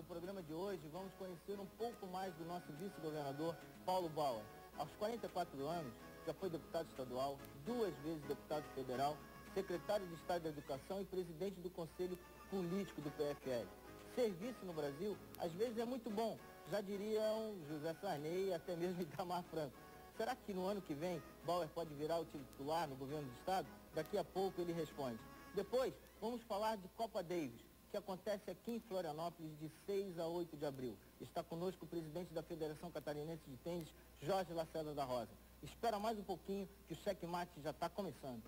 programa de hoje, vamos conhecer um pouco mais do nosso vice-governador Paulo Bauer. Aos 44 anos, já foi deputado estadual, 2 vezes deputado federal, secretário de Estado da Educação e presidente do Conselho Político do PFL. Ser vice no Brasil, às vezes, é muito bom, já diriam José Sarney e até mesmo Itamar Franco. Será que no ano que vem, Bauer pode virar o titular no governo do Estado? Daqui a pouco ele responde. Depois, vamos falar de Copa Davis, que acontece aqui em Florianópolis de 6 a 8 de abril. Está conosco o presidente da Federação Catarinense de Tênis, Jorge Lacerda da Rosa. Espera mais um pouquinho que o checkmate já está começando.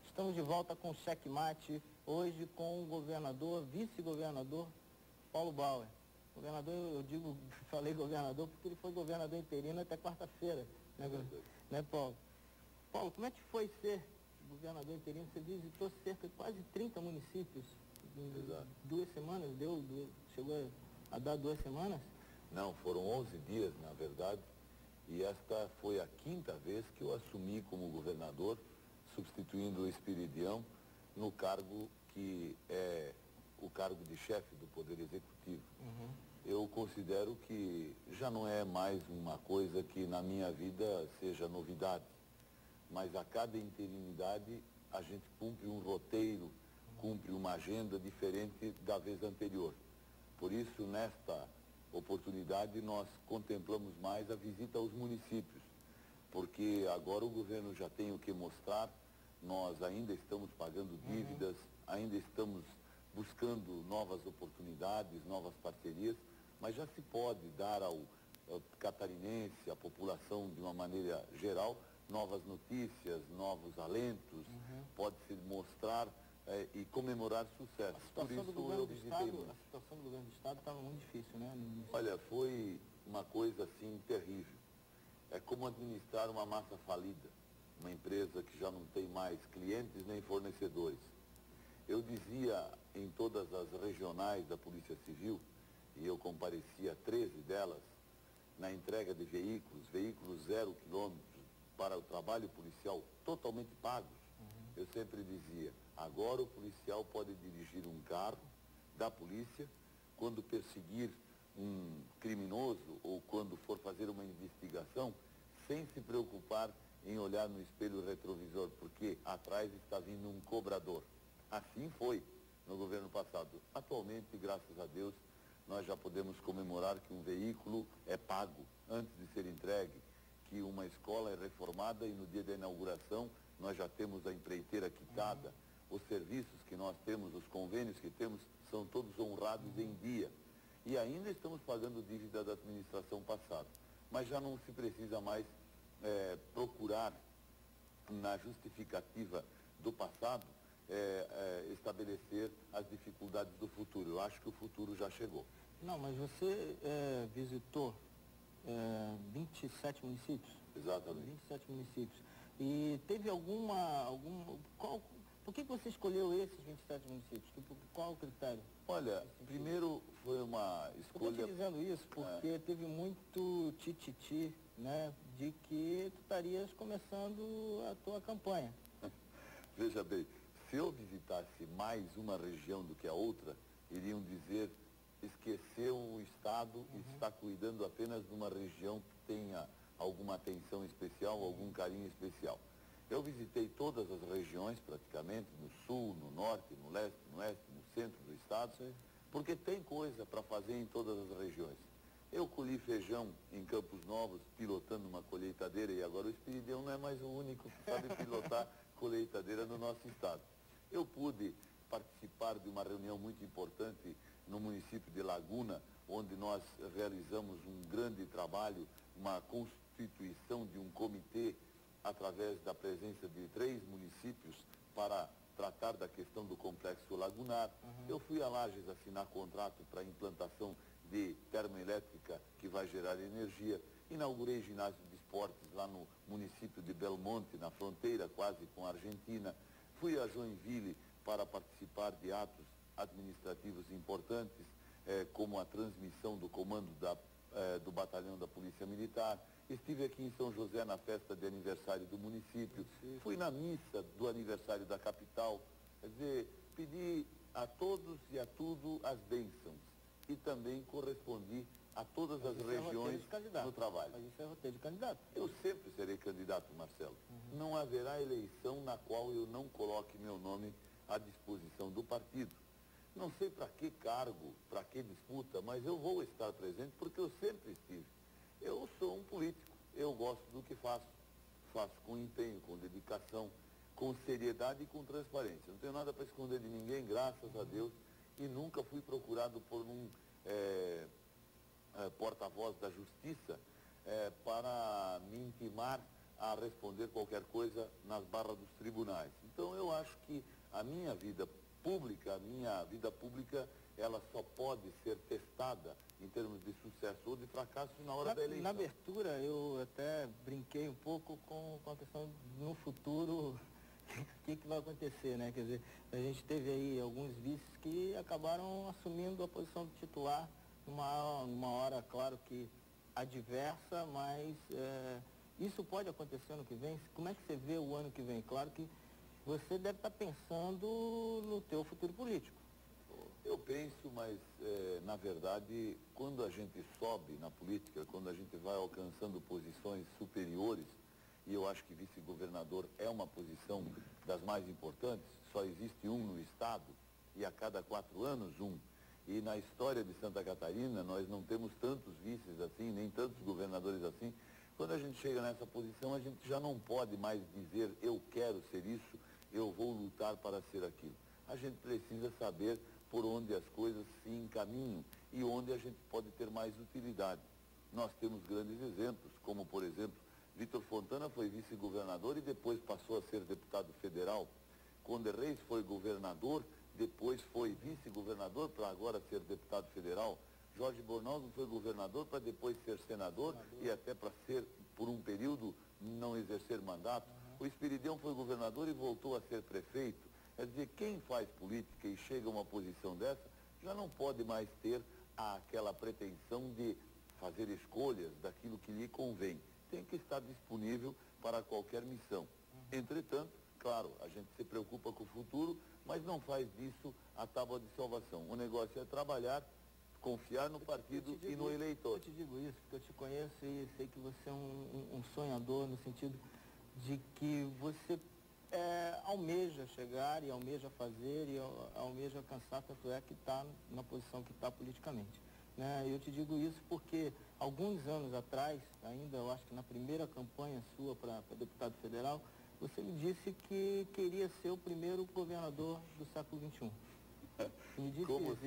Estamos de volta com o checkmate, hoje com o governador, vice-governador Paulo Bauer. Governador, falei governador porque ele foi governador interino até quarta-feira, né, Paulo? Paulo, como é que foi ser governador interino? Você visitou cerca de quase 30 municípios em 2 semanas, chegou a dar 2 semanas? Não, foram 11 dias, na verdade, e esta foi a 5ª vez que eu assumi como governador, substituindo o Espiridião no cargo que é o cargo de chefe do Poder Executivo. Eu considero que já não é mais uma coisa que na minha vida seja novidade, mas a cada interinidade a gente cumpre um roteiro, cumpre uma agenda diferente da vez anterior. Por isso, nesta oportunidade, nós contemplamos mais a visita aos municípios, porque agora o governo já tem o que mostrar, nós ainda estamos pagando dívidas, ainda estamos buscando novas oportunidades, novas parcerias, mas já se pode dar ao catarinense, à população de uma maneira geral, novas notícias, novos alentos, pode-se mostrar e comemorar sucesso. A situação do governo do Estado estava muito difícil, né? Olha, foi uma coisa assim terrível. É como administrar uma massa falida, uma empresa que já não tem mais clientes nem fornecedores. Eu dizia em todas as regionais da Polícia Civil, e eu compareci a 13 delas, na entrega de veículos 0 quilômetros para o trabalho policial totalmente pagos. Eu sempre dizia, agora o policial pode dirigir um carro da polícia quando perseguir um criminoso ou quando for fazer uma investigação, sem se preocupar em olhar no espelho retrovisor, porque atrás está vindo um cobrador. Assim foi no governo passado. Atualmente, graças a Deus, nós já podemos comemorar que um veículo é pago antes de ser entregue, que uma escola é reformada e no dia da inauguração nós já temos a empreiteira quitada, os serviços que nós temos, os convênios que temos, são todos honrados em dia. E ainda estamos pagando dívida da administração passada. Mas já não se precisa mais procurar na justificativa do passado estabelecer as dificuldades do futuro. Eu acho que o futuro já chegou. Não, mas você visitou 27 municípios? Exatamente. 27 municípios. E teve por que você escolheu esses 27 municípios? Qual o critério? Olha, primeiro foi uma escolha... Estou te dizendo isso porque teve muito tititi, né, de que tu estarias começando a tua campanha. Veja bem, se eu visitasse mais uma região do que a outra, iriam dizer, esqueceu o Estado e está cuidando apenas de uma região que tenha alguma atenção especial, algum carinho especial. Eu visitei todas as regiões, praticamente, no sul, no norte, no leste, no oeste, no centro do Estado, porque tem coisa para fazer em todas as regiões. Eu colhi feijão em Campos Novos, pilotando uma colheitadeira, e agora o Espiridião não é mais o único que sabe pilotar colheitadeira no nosso estado. Eu pude participar de uma reunião muito importante no município de Laguna, onde nós realizamos um grande trabalho, uma constituição de um comitê através da presença de 3 municípios para tratar da questão do complexo lagunar. Eu fui a Lages assinar contrato para a implantação de termoelétrica que vai gerar energia. Inaugurei ginásio de esportes lá no município de Belmonte, na fronteira quase com a Argentina. Fui a Joinville para participar de atos administrativos importantes, como a transmissão do comando da do batalhão da Polícia Militar, estive aqui em São José na festa de aniversário do município, fui na missa do aniversário da capital, quer dizer, pedi a todos e a tudo as bênçãos e também correspondi a todas as regiões no trabalho. Mas isso é roteiro de candidato. Eu sempre serei candidato, Marcelo. Não haverá eleição na qual eu não coloque meu nome à disposição do partido. Não sei para que cargo, para que disputa, mas eu vou estar presente porque eu sempre estive. Eu sou um político, eu gosto do que faço. Faço com empenho, com dedicação, com seriedade e com transparência. Não tenho nada para esconder de ninguém, graças a Deus, e nunca fui procurado por um porta-voz da justiça para me intimar a responder qualquer coisa nas barras dos tribunais. Então eu acho que a minha vida pública, ela só pode ser testada em termos de sucesso ou de fracasso na hora da eleição. Na abertura eu até brinquei um pouco com a questão no futuro, o que vai acontecer, né? Quer dizer, a gente teve aí alguns vices que acabaram assumindo a posição de titular numa hora, claro que adversa, mas isso pode acontecer ano que vem. Como é que você vê o ano que vem? Claro que você deve estar pensando no teu futuro político. Eu penso, mas na verdade, quando a gente sobe na política, quando a gente vai alcançando posições superiores, e eu acho que vice-governador é uma posição das mais importantes, só existe um no estado, e a cada 4 anos um. E na história de Santa Catarina, nós não temos tantos vices assim, nem tantos governadores assim. Quando a gente chega nessa posição, a gente já não pode mais dizer, eu quero ser isso, eu vou lutar para ser aquilo. A gente precisa saber por onde as coisas se encaminham e onde a gente pode ter mais utilidade. Nós temos grandes exemplos, como, por exemplo, Vitor Fontana foi vice-governador e depois passou a ser deputado federal. Conde Reis foi governador, depois foi vice-governador para agora ser deputado federal. Jorge Bornaldo foi governador para depois ser senador e até para ser, por um período, não exercer mandato. O Esperidião foi governador e voltou a ser prefeito. Quer dizer, quem faz política e chega a uma posição dessa, já não pode mais ter aquela pretensão de fazer escolhas daquilo que lhe convém. Tem que estar disponível para qualquer missão. Entretanto, claro, a gente se preocupa com o futuro, mas não faz disso a tábua de salvação. O negócio é trabalhar, confiar no partido e no eleitor. Eu te digo isso porque eu te conheço e sei que você é um sonhador no sentido de que você almeja chegar e almeja fazer e almeja alcançar, tanto é que está na posição que está politicamente. Né? Eu te digo isso porque alguns anos atrás, ainda eu acho que na primeira campanha sua para deputado federal, você me disse que queria ser o primeiro governador do século XXI. Me disse como isso,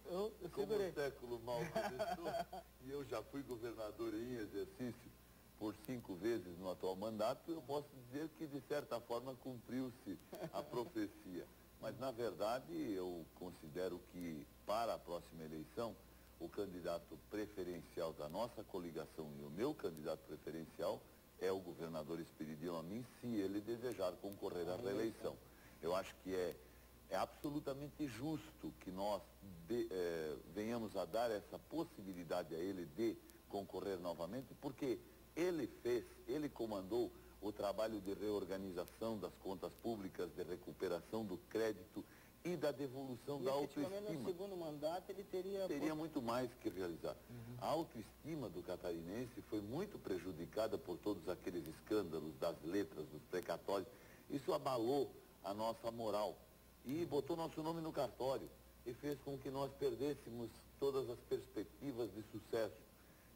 eu segurei. Como século mal começou, e eu já fui governador em exercício por 5 vezes no atual mandato, eu posso dizer que, de certa forma, cumpriu-se a profecia. Mas, na verdade, eu considero que, para a próxima eleição, o candidato preferencial da nossa coligação e o meu candidato preferencial é o governador Esperidião Amin, se ele desejar concorrer à reeleição. Eu acho que é absolutamente justo que nós venhamos a dar essa possibilidade a ele de concorrer novamente, porque ele comandou o trabalho de reorganização das contas públicas, de recuperação do crédito e da devolução da autoestima. No segundo mandato ele teria muito mais que realizar. A autoestima do catarinense foi muito prejudicada por todos aqueles escândalos das letras, dos precatórios. Isso abalou a nossa moral e botou nosso nome no cartório e fez com que nós perdêssemos todas as perspectivas de sucesso.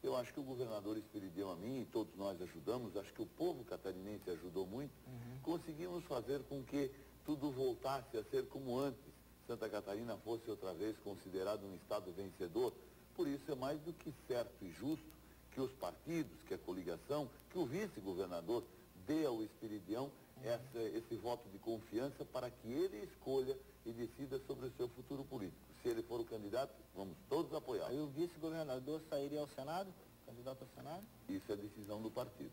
Eu acho que o governador Esperidião Amin, e todos nós ajudamos, acho que o povo catarinense ajudou muito, conseguimos fazer com que tudo voltasse a ser como antes. Santa Catarina fosse outra vez considerado um estado vencedor. Por isso é mais do que certo e justo que os partidos, que a coligação, que o vice-governador dê ao Esperidião esse voto de confiança para que ele escolha e decida sobre o seu futuro político. Se ele for o candidato, vamos todos apoiar. Aí o vice-governador sairia ao Senado, candidato ao Senado? Isso é decisão do partido.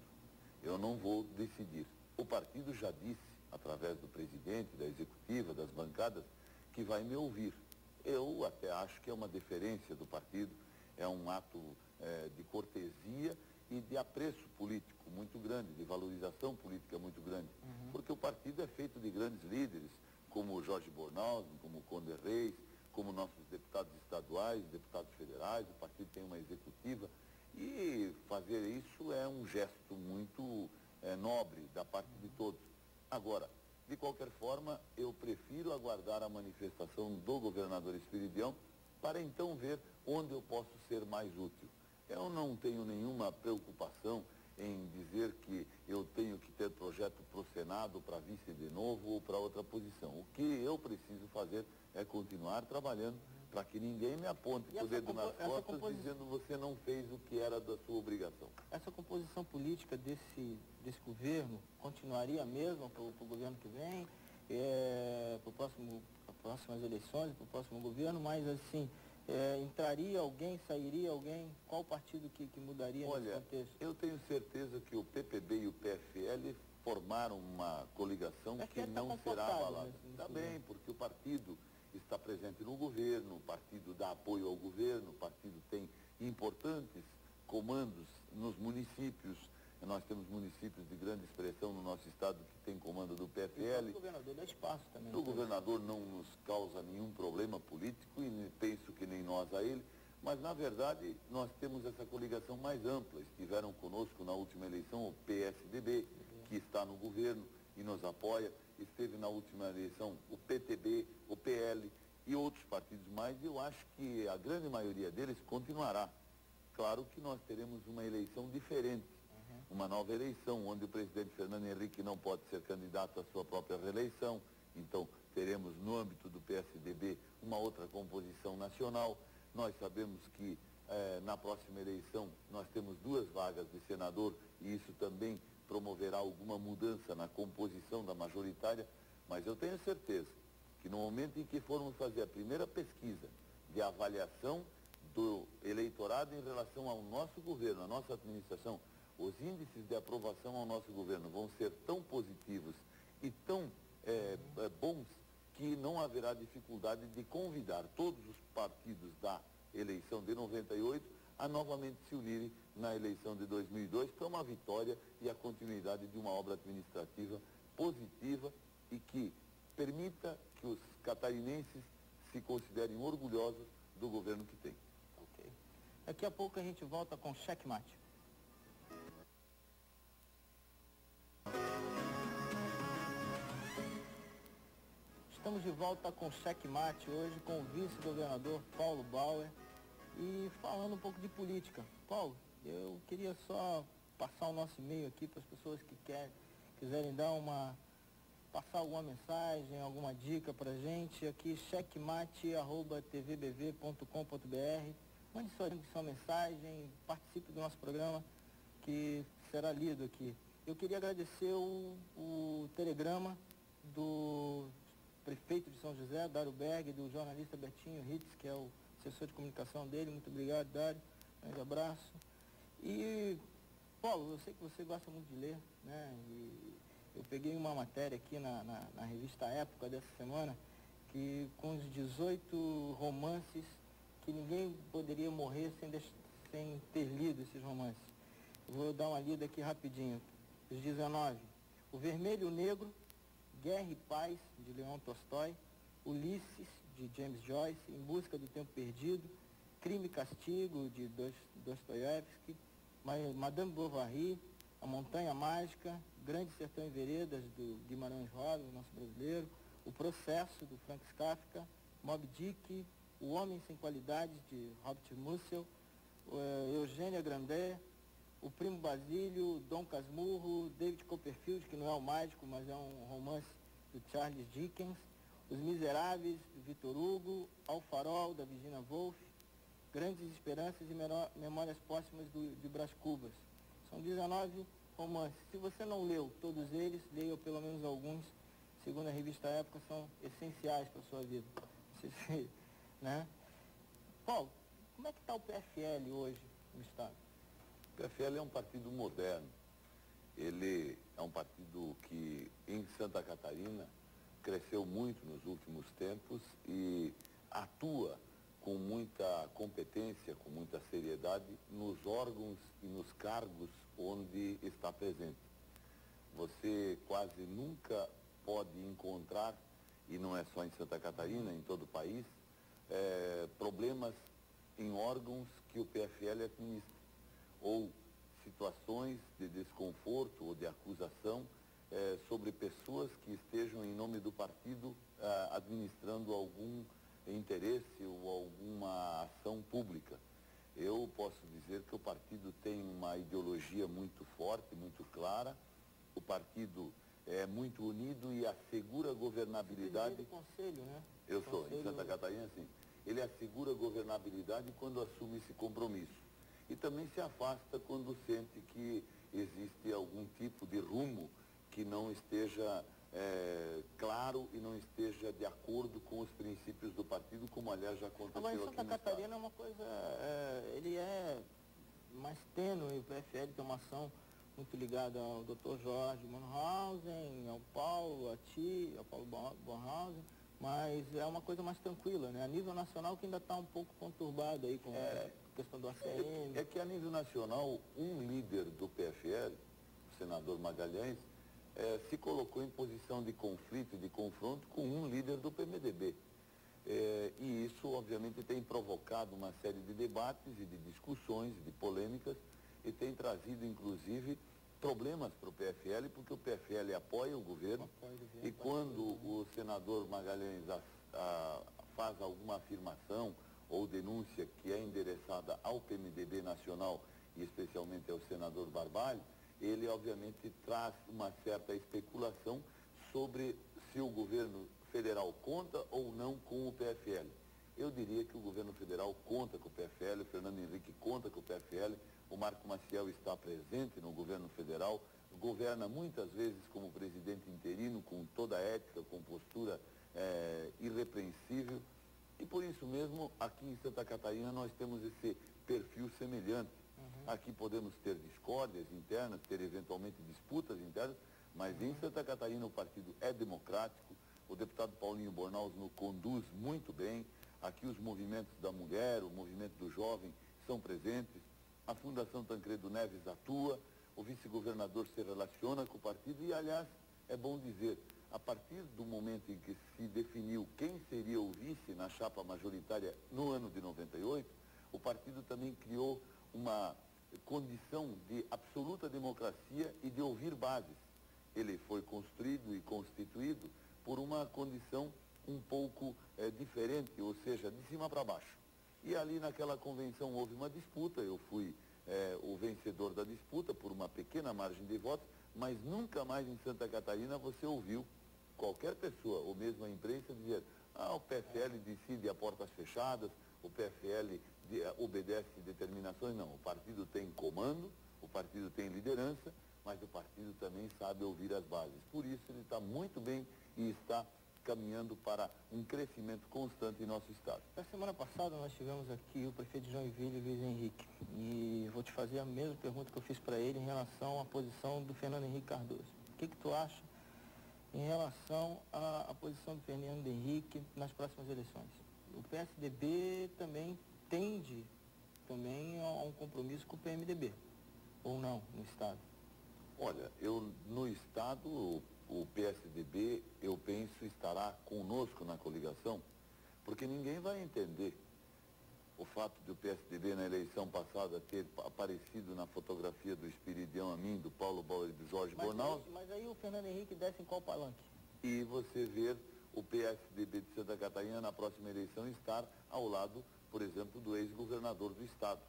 Eu não vou decidir. O partido já disse, através do presidente, da executiva, das bancadas, que vai me ouvir. Eu até acho que é uma deferência do partido, é um ato de cortesia e de apreço político muito grande, de valorização política muito grande. Porque o partido é feito de grandes líderes, como o Jorge Bornhausen, como o Conde Reis, como nossos deputados estaduais, deputados federais. O partido tem uma executiva e fazer isso é um gesto muito nobre da parte de todos. Agora, de qualquer forma, eu prefiro aguardar a manifestação do governador Espiridião para então ver onde eu posso ser mais útil. Eu não tenho nenhuma preocupação em dizer que eu tenho que ter projeto para o Senado, para vice de novo ou para outra posição. O que eu preciso fazer é continuar trabalhando para que ninguém me aponte o dedo nas costas dizendo você não fez o que era da sua obrigação. Essa composição política desse governo continuaria mesmo para o governo que vem, para as próximas eleições, para o próximo governo, mas assim, entraria alguém, sairia alguém? Qual partido que mudaria nesse contexto? Eu tenho certeza que o PPB e o PFL formaram uma coligação que não será abalada. Está bem, porque o partido está presente no governo, o partido dá apoio ao governo, o partido tem importantes comandos nos municípios. Nós temos municípios de grande expressão no nosso estado que tem comando do PFL. O governador dá espaço também. O governador não nos causa nenhum problema político e penso que nem nós a ele, mas na verdade nós temos essa coligação mais ampla. Estiveram conosco na última eleição o PSDB, que está no governo e nos apoia. Esteve na última eleição o PTB, o PL e outros partidos mais, e eu acho que a grande maioria deles continuará. Claro que nós teremos uma eleição diferente, uma nova eleição, onde o presidente Fernando Henrique não pode ser candidato à sua própria reeleição, então teremos no âmbito do PSDB uma outra composição nacional. Nós sabemos que na próxima eleição nós temos 2 vagas de senador e isso também promoverá alguma mudança na composição da majoritária, mas eu tenho certeza que no momento em que formos fazer a primeira pesquisa de avaliação do eleitorado em relação ao nosso governo, à nossa administração, os índices de aprovação ao nosso governo vão ser tão positivos e tão bons que não haverá dificuldade de convidar todos os partidos da eleição de 98 a novamente se unirem na eleição de 2002 para uma vitória e a continuidade de uma obra administrativa positiva e que permita que os catarinenses se considerem orgulhosos do governo que tem. Ok. Daqui a pouco a gente volta com Checkmate. Estamos de volta com Checkmate hoje com o vice-governador Paulo Bauer e falando um pouco de política. Paulo, eu queria só passar o nosso e-mail aqui para as pessoas que quiserem passar alguma mensagem, alguma dica para a gente. Aqui, checkmate@tvbv.com.br. Mande sua mensagem, participe do nosso programa que será lido aqui. Eu queria agradecer o telegrama do prefeito de São José, Dário Berg, do jornalista Betinho Ritz, que é o assessor de comunicação dele. Muito obrigado, Dário. Um grande abraço. E, Paulo, eu sei que você gosta muito de ler, né? E eu peguei uma matéria aqui na revista Época dessa semana, que com os 18 romances que ninguém poderia morrer sem ter lido esses romances. Eu vou dar uma lida aqui rapidinho. Os 19. O Vermelho e o Negro, Guerra e Paz, de Leon Tolstói, Ulisses, de James Joyce, Em Busca do Tempo Perdido, Crime e Castigo, de Dostoiévski, Madame Bovary, A Montanha Mágica, Grande Sertão e Veredas, do Guimarães Rosa, nosso brasileiro, O Processo, do Franz Kafka, Moby Dick, O Homem Sem Qualidades, de Robert Musil, Eugênia Grandet, O Primo Basílio, Dom Casmurro, David Copperfield, que não é o mágico, mas é um romance do Charles Dickens, Os Miseráveis, do Victor Hugo, Ao Farol, da Virginia Woolf, Grandes Esperanças e Memórias Póstumas de Brás Cubas. São 19 romances. Se você não leu todos eles, leia pelo menos alguns. Segundo a revista Época, são essenciais para a sua vida. Né? Paulo, como é que está o PFL hoje no Estado? O PFL é um partido moderno. Ele é um partido que, em Santa Catarina, cresceu muito nos últimos tempos e atua com muita competência, com muita seriedade, nos órgãos e nos cargos onde está presente. Você quase nunca pode encontrar, e não é só em Santa Catarina, em todo o país, problemas em órgãos que o PFL administra, ou situações de desconforto ou de acusação sobre pessoas que estejam em nome do partido administrando algum interesse ou alguma ação pública. Eu posso dizer que o partido tem uma ideologia muito forte, muito clara, o partido é muito unido e assegura a governabilidade. Você é do conselho, né? Eu sou, em Santa Catarina, sim. Ele assegura a governabilidade quando assume esse compromisso. E também se afasta quando sente que existe algum tipo de rumo que não esteja claro e não esteja de acordo com os princípios do partido, como aliás já aconteceu aqui no Agora, em Santa Catarina é uma coisa, ele é mais tênue, o PFL tem uma ação muito ligada ao Dr. Jorge Bornhausen, ao Paulo, ao Paulo Bornhausen, mas é uma coisa mais tranquila, né? A nível nacional que ainda está um pouco conturbado aí com a questão do ACM. É que a nível nacional, um líder do PFL, o senador Magalhães, se colocou em posição de conflito e de confronto com um líder do PMDB. E isso, obviamente, tem provocado uma série de debates e de discussões, de polêmicas, e tem trazido, inclusive, problemas para o PFL, porque o PFL apoia o governo, e quando o senador Magalhães faz alguma afirmação ou denúncia que é endereçada ao PMDB nacional, e especialmente ao senador Barbalho, ele obviamente traz uma certa especulação sobre se o governo federal conta ou não com o PFL. Eu diria que o governo federal conta com o PFL, o Fernando Henrique conta com o PFL, o Marco Maciel está presente no governo federal, governa muitas vezes como presidente interino, com toda a ética, com postura irrepreensível, e por isso mesmo, aqui em Santa Catarina, nós temos esse perfil semelhante. Aqui podemos ter discórdias internas, ter eventualmente disputas internas, mas em Santa Catarina o partido é democrático, o deputado Paulinho Bornhausen conduz muito bem, aqui os movimentos da mulher, o movimento do jovem são presentes, a Fundação Tancredo Neves atua, o vice-governador se relaciona com o partido e, aliás, é bom dizer, a partir do momento em que se definiu quem seria o vice na chapa majoritária no ano de 98, o partido também criou uma condição de absoluta democracia e de ouvir bases. Ele foi construído e constituído por uma condição um pouco diferente, ou seja, de cima para baixo. E ali naquela convenção houve uma disputa, eu fui o vencedor da disputa por uma pequena margem de votos, mas nunca mais em Santa Catarina você ouviu qualquer pessoa, ou mesmo a imprensa, dizer o PFL decide a portas fechadas, o PFL obedece determinações. Não, o partido tem comando, o partido tem liderança, mas o partido também sabe ouvir as bases. Por isso ele está muito bem e está caminhando para um crescimento constante em nosso estado. Na semana passada nós tivemos aqui o prefeito de Joinville, Luiz Henrique, e vou te fazer a mesma pergunta que eu fiz para ele em relação à posição do Fernando Henrique Cardoso. O que tu acha em relação à posição do Fernando Henrique nas próximas eleições? O PSDB também tende a um compromisso com o PMDB, ou não, no estado? Olha, no estado, o PSDB, eu penso, estará conosco na coligação, porque ninguém vai entender o fato de o PSDB na eleição passada ter aparecido na fotografia do Espiridião Amin, do Paulo Bauer e do Jorge Bornhausen. Mas aí o Fernando Henrique desce em qual palanque? E você ver o PSDB de Santa Catarina na próxima eleição estar ao lado, por exemplo, do ex-governador do estado,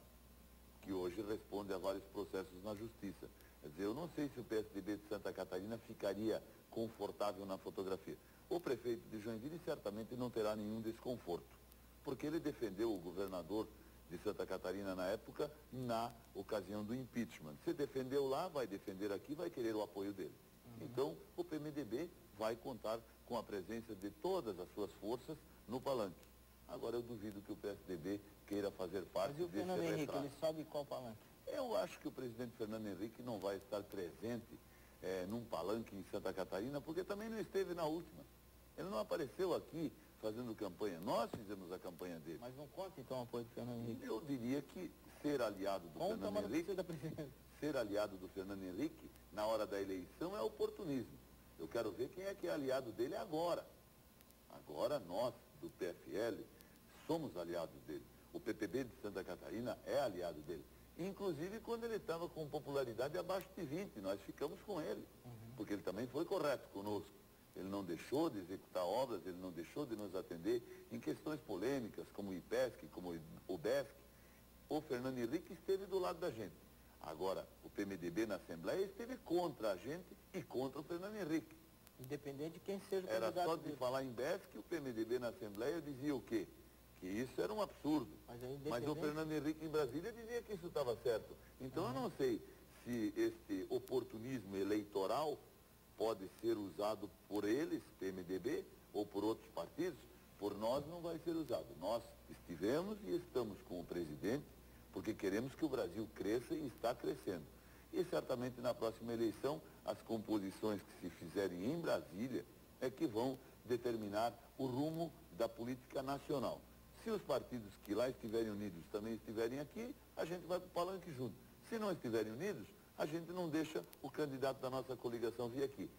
que hoje responde a vários processos na justiça. Quer dizer, eu não sei se o PSDB de Santa Catarina ficaria confortável na fotografia. O prefeito de Joinville certamente não terá nenhum desconforto, porque ele defendeu o governador de Santa Catarina na época, na ocasião do impeachment. Se defendeu lá, vai defender aqui, vai querer o apoio dele. Então, o PMDB vai contar com a presença de todas as suas forças no palanque. Agora, eu duvido que o PSDB queira fazer parte desse retrato. Mas e o Fernando Henrique, ele sobe qual palanque? Eu acho que o presidente Fernando Henrique não vai estar presente num palanque em Santa Catarina, porque também não esteve na última. Ele não apareceu aqui fazendo campanha. Nós fizemos a campanha dele. Mas não conta então o apoio do Fernando Henrique? Eu diria que ser aliado do Conta, Fernando mas não Henrique, precisa da presidência. ser aliado do Fernando Henrique na hora da eleição é oportunismo. Eu quero ver quem é que é aliado dele agora. Agora nós, do PFL, somos aliados dele. O PPB de Santa Catarina é aliado dele. Inclusive quando ele estava com popularidade abaixo de 20, nós ficamos com ele. Porque ele também foi correto conosco. Ele não deixou de executar obras, ele não deixou de nos atender em questões polêmicas, como o IPESC, como o BESC. O Fernando Henrique esteve do lado da gente. Agora, o PMDB na Assembleia esteve contra a gente e contra o Fernando Henrique. Independente de quem seja o Era candidato só de dele. falar em BESC, o PMDB na Assembleia dizia o quê? Que isso era um absurdo. Mas o Fernando Henrique em Brasília dizia que isso estava certo. Então eu não sei se este oportunismo eleitoral pode ser usado por eles, PMDB, ou por outros partidos. Por nós não vai ser usado. Nós estivemos e estamos com o presidente porque queremos que o Brasil cresça e está crescendo. E certamente na próxima eleição, as composições que se fizerem em Brasília é que vão determinar o rumo da política nacional. Se os partidos que lá estiverem unidos também estiverem aqui, a gente vai para o palanque junto. Se não estiverem unidos, a gente não deixa o candidato da nossa coligação vir aqui,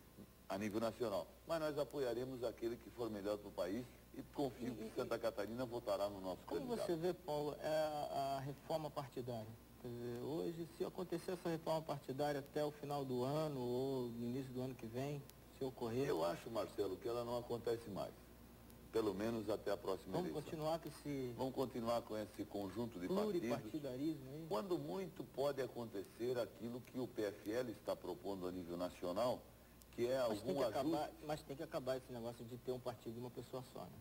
a nível nacional. Mas nós apoiaremos aquele que for melhor para o país e confio que Santa Catarina votará no nosso Como candidato. você vê, Paulo, a reforma partidária? Quer dizer, hoje, se acontecer essa reforma partidária até o final do ano ou no início do ano que vem, se ocorrer... Eu acho, Marcelo, que ela não acontece mais. Pelo menos até a próxima Vamos eleição. continuar com esse Vamos continuar com esse conjunto de partidos. pluripartidarismo aí? Quando muito pode acontecer aquilo que o PFL está propondo a nível nacional, que é algum ajuste. Mas tem que acabar esse negócio de ter um partido e uma pessoa só, né?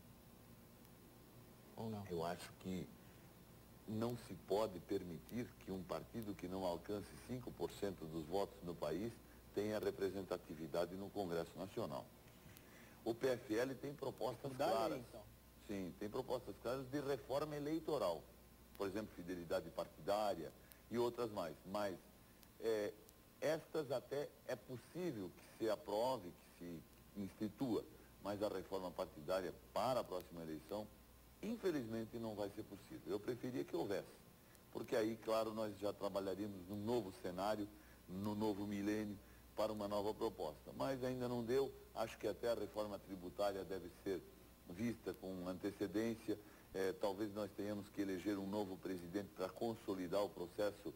Ou não? Eu acho que não se pode permitir que um partido que não alcance 5% dos votos no país tenha representatividade no Congresso Nacional. O PFL tem propostas claras. Lei, então. Sim, tem propostas claras de reforma eleitoral. Por exemplo, fidelidade partidária e outras mais. Mas estas até é possível que se aprove, que se institua. Mas a reforma partidária para a próxima eleição, infelizmente, não vai ser possível. Eu preferia que houvesse. Porque aí, claro, nós já trabalharíamos num novo cenário, no novo milênio, para uma nova proposta. Mas ainda não deu. Acho que até a reforma tributária deve ser vista com antecedência. Talvez nós tenhamos que eleger um novo presidente para consolidar o processo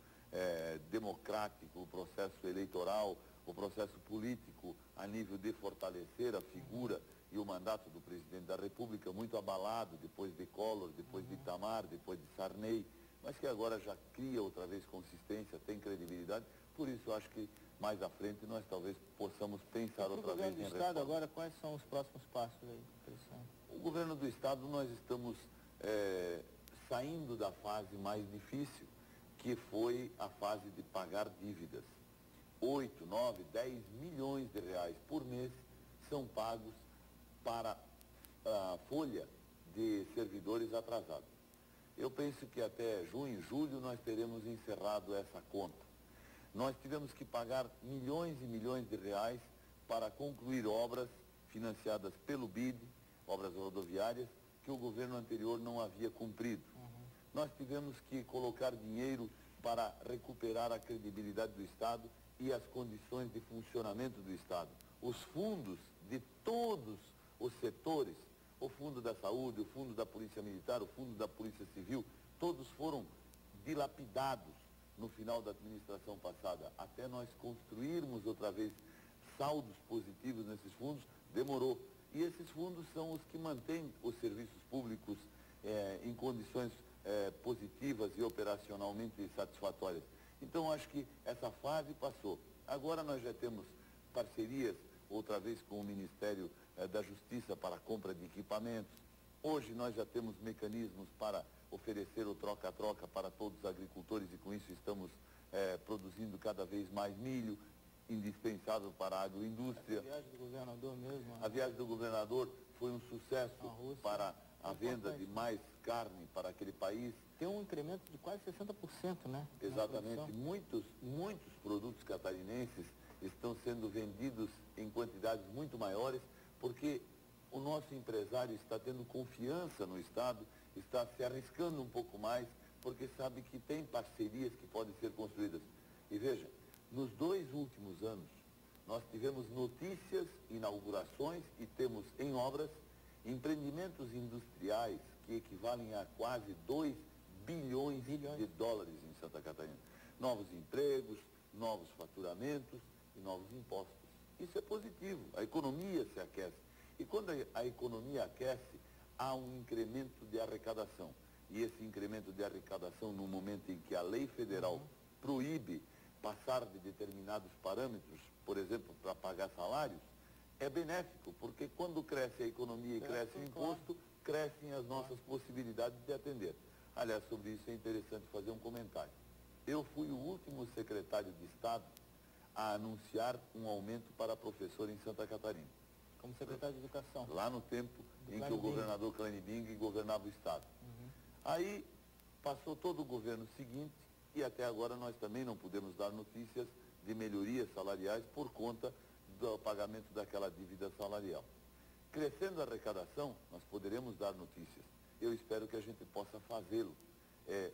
democrático, o processo eleitoral, o processo político, a nível de fortalecer a figura e o mandato do presidente da República, muito abalado depois de Collor, depois de Itamar, depois de Sarney, mas que agora já cria outra vez consistência, tem credibilidade. Por isso, acho que mais à frente nós talvez possamos pensar outra vez em reforma. O governo do Estado reforma. agora, quais são os próximos passos aí? O governo do Estado, nós estamos saindo da fase mais difícil, que foi a fase de pagar dívidas. 8, 9, 10 milhões de reais por mês são pagos para a folha de servidores atrasados. Eu penso que até junho, julho, nós teremos encerrado essa conta. Nós tivemos que pagar milhões e milhões de reais para concluir obras financiadas pelo BID, obras rodoviárias, que o governo anterior não havia cumprido. Nós tivemos que colocar dinheiro para recuperar a credibilidade do Estado e as condições de funcionamento do Estado. Os fundos de todos os setores, o Fundo da Saúde, o Fundo da Polícia Militar, o Fundo da Polícia Civil, todos foram dilapidados no final da administração passada. Até nós construirmos outra vez saldos positivos nesses fundos, demorou. E esses fundos são os que mantêm os serviços públicos em condições positivas e operacionalmente satisfatórias. Então, acho que essa fase passou. Agora nós já temos parcerias, outra vez, com o Ministério da Justiça para a compra de equipamentos. Hoje nós já temos mecanismos para oferecer o troca-troca para todos os agricultores e com isso estamos produzindo cada vez mais milho, indispensável para a agroindústria. A viagem do governador mesmo? A viagem do governador foi um sucesso para a venda de mais carne para aquele país. Tem um incremento de quase 60%, né? Exatamente. Muitos produtos catarinenses estão sendo vendidos em quantidades muito maiores, porque o nosso empresário está tendo confiança no Estado, está se arriscando um pouco mais, porque sabe que tem parcerias que podem ser construídas. E veja, nos 2 últimos anos, nós tivemos notícias, inaugurações e temos em obras empreendimentos industriais que equivalem a quase 2 bilhões de dólares em Santa Catarina. Novos empregos, novos faturamentos e novos impostos. Isso é positivo, a economia se aquece. E quando a economia aquece, há um incremento de arrecadação. E esse incremento de arrecadação, no momento em que a lei federal proíbe passar de determinados parâmetros, por exemplo, para pagar salários, é benéfico, porque quando cresce a economia e cresce o imposto, crescem as nossas possibilidades de atender. Aliás, sobre isso é interessante fazer um comentário. Eu fui o último secretário de Estado a anunciar um aumento para professor em Santa Catarina. Como secretário de Educação. Lá no tempo em que o governador Clanibing governava o Estado. Aí passou todo o governo seguinte e até agora nós também não podemos dar notícias de melhorias salariais por conta do pagamento daquela dívida salarial. Crescendo a arrecadação, nós poderemos dar notícias. Eu espero que a gente possa fazê-lo,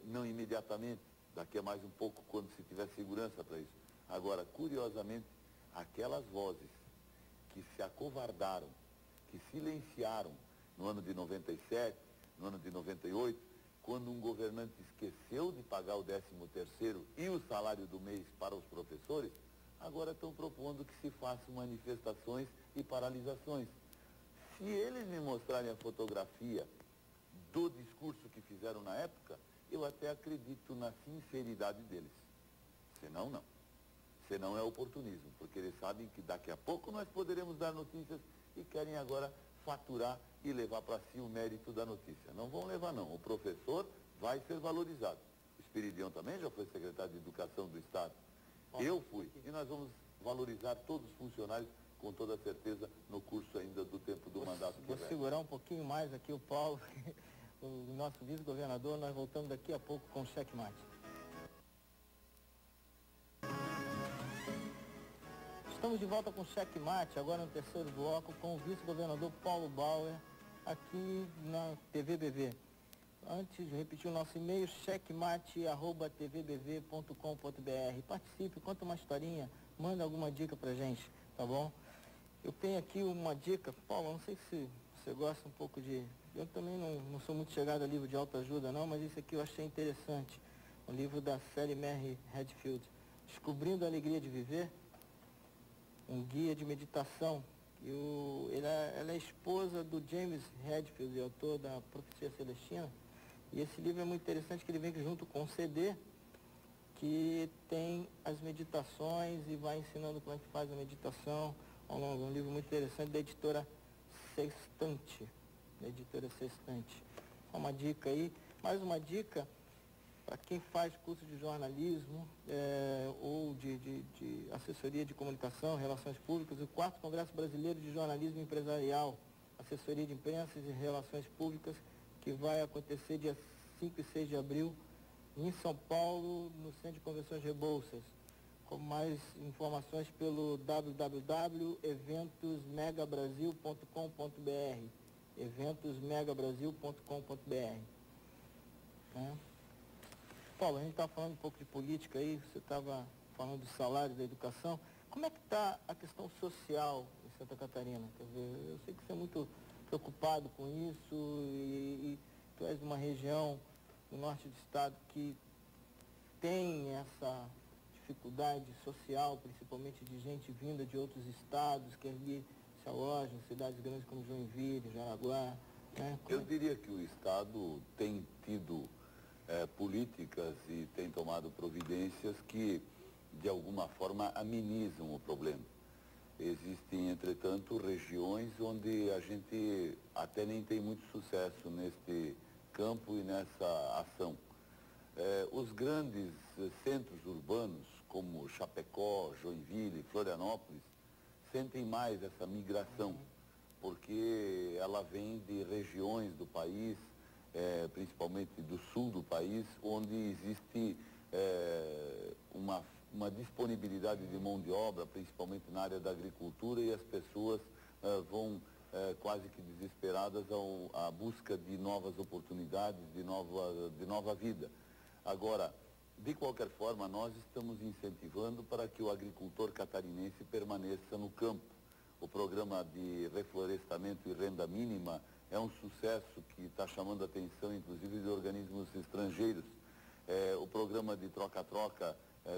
não imediatamente, daqui a mais um pouco, quando se tiver segurança para isso. Agora, curiosamente, aquelas vozes que se acovardaram, que silenciaram no ano de 97, no ano de 98, quando um governante esqueceu de pagar o 13º e o salário do mês para os professores, agora estão propondo que se façam manifestações e paralisações. Se eles me mostrarem a fotografia do discurso que fizeram na época, eu até acredito na sinceridade deles. Senão, não. Senão é oportunismo, porque eles sabem que daqui a pouco nós poderemos dar notícias e querem agora faturar e levar para si o mérito da notícia. Não vão levar, não. O professor vai ser valorizado. O Espiridião também já foi secretário de Educação do Estado. Eu fui. E nós vamos valorizar todos os funcionários, com toda certeza, no curso ainda do tempo do mandato que vem. Vou segurar um pouquinho mais aqui o Paulo, o nosso vice-governador. Nós voltamos daqui a pouco com o Checkmate. Estamos de volta com o Checkmate, agora no terceiro bloco, com o vice-governador Paulo Bauer, aqui na TVBV. Antes de repetir o nosso e-mail, checkmate@tvbv.com.br. Participe, conta uma historinha, manda alguma dica pra gente, tá bom? Eu tenho aqui uma dica, Paulo, não sei se você gosta um pouco de... Eu também não sou muito chegado a livro de autoajuda não, mas esse aqui eu achei interessante. Um livro da Sally Mary Redfield, Descobrindo a Alegria de Viver, um guia de meditação. Ela é esposa do James Redfield, autor da Profecia Celestina. E esse livro é muito interessante, que ele vem junto com um CD que tem as meditações e vai ensinando como é que faz a meditação ao longo. É um livro muito interessante da editora Sextante. Uma dica aí. Mais uma dica para quem faz curso de jornalismo ou de assessoria de comunicação, relações públicas, o 4º Congresso Brasileiro de Jornalismo Empresarial, assessoria de imprensa e relações públicas, que vai acontecer dia 5 e 6 de abril em São Paulo, no Centro de Convenções Rebouças. Com mais informações pelo www.eventosmegabrasil.com.br, eventosmegabrasil.com.br. Paulo, a gente estava falando um pouco de política aí, você estava falando do salário, da educação. Como é que está a questão social em Santa Catarina? Quer dizer, eu sei que você é muito preocupado com isso e tu és de uma região do norte do estado que tem essa dificuldade social, principalmente de gente vinda de outros estados, que ali se alojam em cidades grandes como Joinville, Jaraguá, né? Eu diria que o estado tem tido políticas e tem tomado providências que, de alguma forma, amenizam o problema. Existem, entretanto, regiões onde a gente até nem tem muito sucesso neste campo e nessa ação. Os grandes centros urbanos, como Chapecó, Joinville, Florianópolis, sentem mais essa migração, porque ela vem de regiões do país, principalmente do sul do país, onde existe uma disponibilidade de mão de obra, principalmente na área da agricultura, e as pessoas vão quase que desesperadas à busca de novas oportunidades, de nova vida. Agora, de qualquer forma, nós estamos incentivando para que o agricultor catarinense permaneça no campo. O programa de reflorestamento e renda mínima é um sucesso que está chamando a atenção, inclusive, de organismos estrangeiros. O programa de troca-troca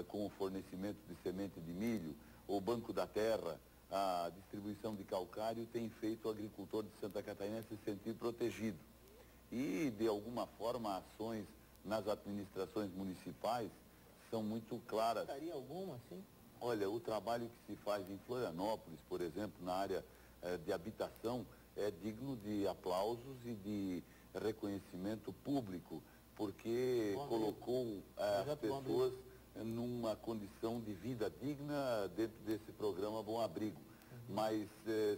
com o fornecimento de semente de milho, o Banco da Terra, a distribuição de calcário tem feito o agricultor de Santa Catarina se sentir protegido. E, de alguma forma, ações nas administrações municipais são muito claras. Daria alguma, sim? Olha, o trabalho que se faz em Florianópolis, por exemplo, na área de habitação, é digno de aplausos e de reconhecimento público, porque colocou as pessoas numa condição de vida digna dentro desse programa Bom Abrigo. Mas,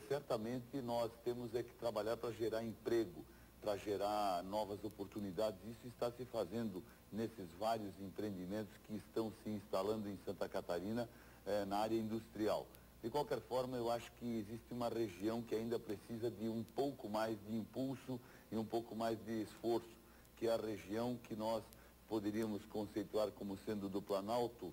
certamente, nós temos que trabalhar para gerar emprego, para gerar novas oportunidades. Isso está se fazendo nesses vários empreendimentos que estão se instalando em Santa Catarina, na área industrial. De qualquer forma, eu acho que existe uma região que ainda precisa de um pouco mais de impulso e um pouco mais de esforço, que é a região que nós poderíamos conceituar como sendo do Planalto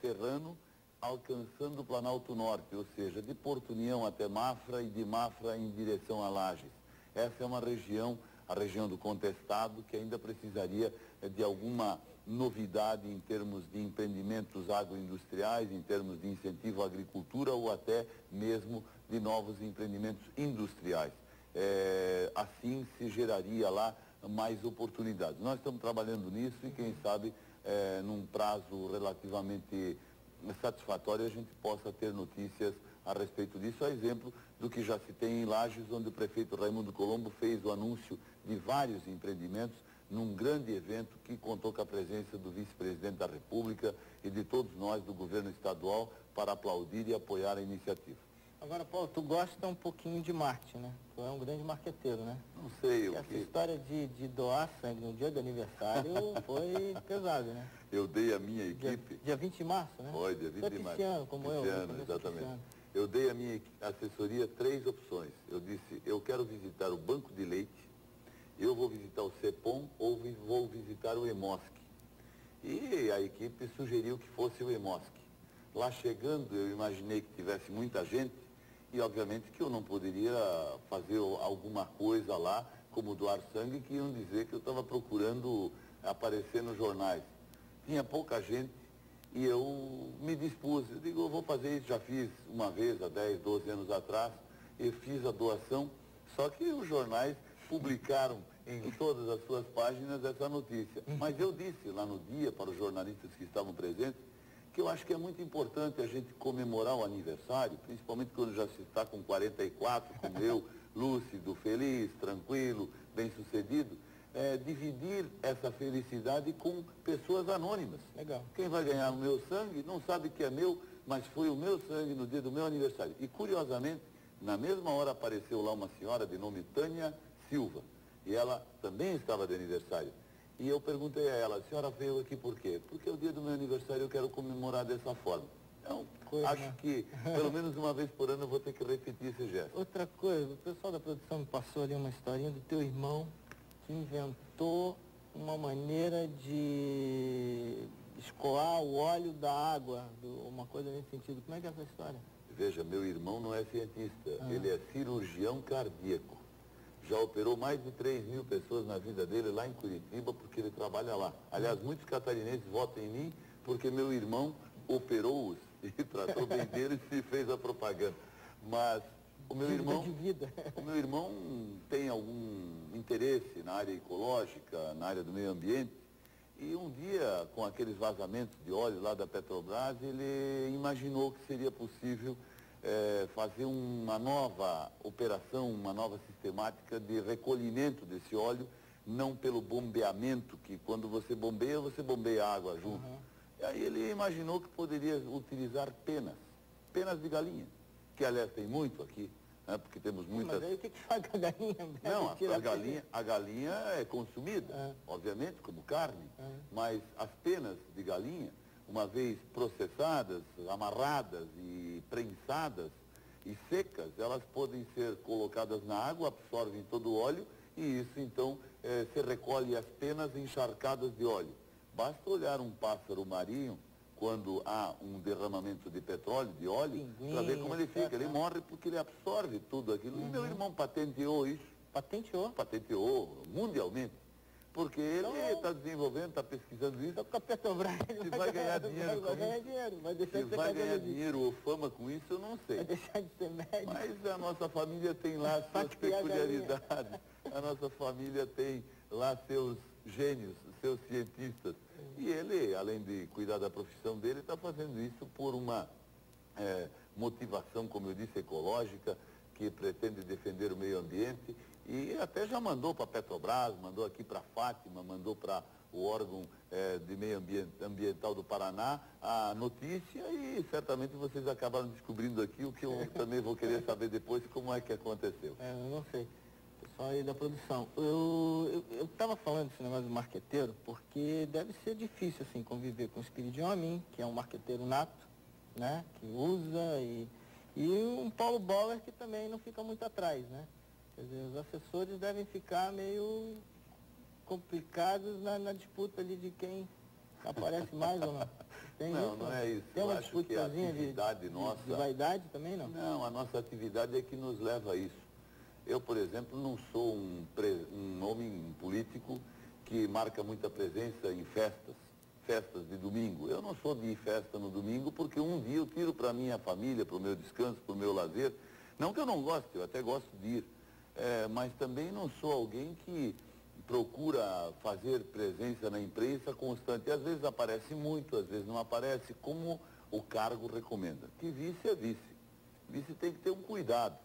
Serrano, alcançando o Planalto Norte, ou seja, de Porto União até Mafra e de Mafra em direção a Lages. Essa é uma região, a região do Contestado, que ainda precisaria de alguma novidade em termos de empreendimentos agroindustriais, em termos de incentivo à agricultura ou até mesmo de novos empreendimentos industriais. Assim se geraria lá mais oportunidades. Nós estamos trabalhando nisso e quem sabe num prazo relativamente satisfatório a gente possa ter notícias a respeito disso, a exemplo do que já se tem em Lages, onde o prefeito Raimundo Colombo fez o anúncio de vários empreendimentos num grande evento que contou com a presença do vice-presidente da República e de todos nós do governo estadual para aplaudir e apoiar a iniciativa. Agora, Paulo, tu gosta um pouquinho de marketing, né? Tu é um grande marqueteiro, né? Não sei o que... Essa história de doar sangue no dia do aniversário foi pesado, né? Eu dei a minha equipe... Dia 20 de março, né? Foi, dia 20 de março. Pisciano, como eu. Pisciano, exatamente. Eu dei a minha assessoria 3 opções. Eu disse, eu quero visitar o Banco de Leite, eu vou visitar o CEPOM ou vou visitar o EMOSC. E a equipe sugeriu que fosse o EMOSC. Lá chegando, eu imaginei que tivesse muita gente e, obviamente, que eu não poderia fazer alguma coisa lá, como doar sangue, que iam dizer que eu estava procurando aparecer nos jornais. Tinha pouca gente e eu me dispus. Eu digo, eu vou fazer isso, já fiz uma vez, há 10, 12 anos atrás, e fiz a doação, só que os jornais publicaram em todas as suas páginas essa notícia. Mas eu disse lá no dia, para os jornalistas que estavam presentes, que eu acho que é muito importante a gente comemorar o aniversário, principalmente quando já se está com 44, como eu, lúcido, feliz, tranquilo, bem-sucedido, dividir essa felicidade com pessoas anônimas. Legal. Quem vai ganhar o meu sangue não sabe que é meu, mas foi o meu sangue no dia do meu aniversário. E, curiosamente, na mesma hora apareceu lá uma senhora de nome Tânia Silva, e ela também estava de aniversário. E eu perguntei a ela, a senhora veio aqui por quê? Porque é o dia do meu aniversário, eu quero comemorar dessa forma. Então, acho que pelo menos uma vez por ano eu vou ter que repetir esse gesto. Outra coisa, o pessoal da produção me passou ali uma historinha do teu irmão que inventou uma maneira de escoar o óleo da água, uma coisa nesse sentido. Como é que é essa história? Veja, meu irmão não é cientista, ele é cirurgião cardíaco. Já operou mais de 3 mil pessoas na vida dele lá em Curitiba, porque ele trabalha lá. Aliás, muitos catarinenses votam em mim porque meu irmão operou-os e tratou bem deles e fez a propaganda. Mas o meu irmão tem algum interesse na área ecológica, na área do meio ambiente, e um dia, com aqueles vazamentos de óleo lá da Petrobras, ele imaginou que seria possível fazer uma nova operação, uma nova sistemática de recolhimento desse óleo, não pelo bombeamento, que quando você bombeia água junto. E aí ele imaginou que poderia utilizar penas de galinha, que aliás tem muito aqui, né, porque temos muitas... Mas aí o que faz com a galinha? Não, a galinha é consumida, obviamente, como carne, mas as penas de galinha, uma vez processadas, amarradas e prensadas, e secas, elas podem ser colocadas na água, absorvem todo o óleo e isso então se recolhe as penas encharcadas de óleo. Basta olhar um pássaro marinho quando há um derramamento de petróleo, de óleo, para ver como ele fica. Ele morre porque ele absorve tudo aquilo. E meu irmão patenteou isso. Patenteou? Patenteou mundialmente. Porque ele está desenvolvendo, está pesquisando isso. Então com a Petrobras ele vai ganhar dinheiro com vai ganhar isso. dinheiro, vai deixar Se de ser vai ganhar cardiologista. dinheiro ou fama com isso, eu não sei. Vai deixar de ser médico. Mas a nossa família tem lá suas peculiaridades. A nossa família tem lá seus gênios, seus cientistas. E ele, além de cuidar da profissão dele, está fazendo isso por uma motivação, como eu disse, ecológica, que pretende defender o meio ambiente. E até já mandou para a Petrobras, mandou aqui para a Fátima, mandou para o órgão de meio ambiental do Paraná a notícia e certamente vocês acabaram descobrindo aqui o que eu também vou querer saber depois, como é que aconteceu. Eu não sei. Pessoal aí da produção. Eu estava falando desse negócio do marqueteiro porque deve ser difícil assim conviver com o Spiridionin, que é um marqueteiro nato, né? Que usa e um Paulo Bauer que também não fica muito atrás, né? Quer dizer, os assessores devem ficar meio complicados na disputa ali de quem aparece mais ou não. Tem não, isso, não é isso. Tem uma eu acho que a atividade nossa... de vaidade também, não? Não, a nossa atividade é que nos leva a isso. Eu, por exemplo, não sou um homem político que marca muita presença em festas de domingo. Eu não sou de ir festa no domingo porque um dia eu tiro para a minha família, para o meu descanso, para o meu lazer. Não que eu não goste, eu até gosto de ir. Mas também não sou alguém que procura fazer presença na imprensa constante. Às vezes aparece muito, às vezes não aparece, como o cargo recomenda. Que vice é vice. Vice tem que ter um cuidado.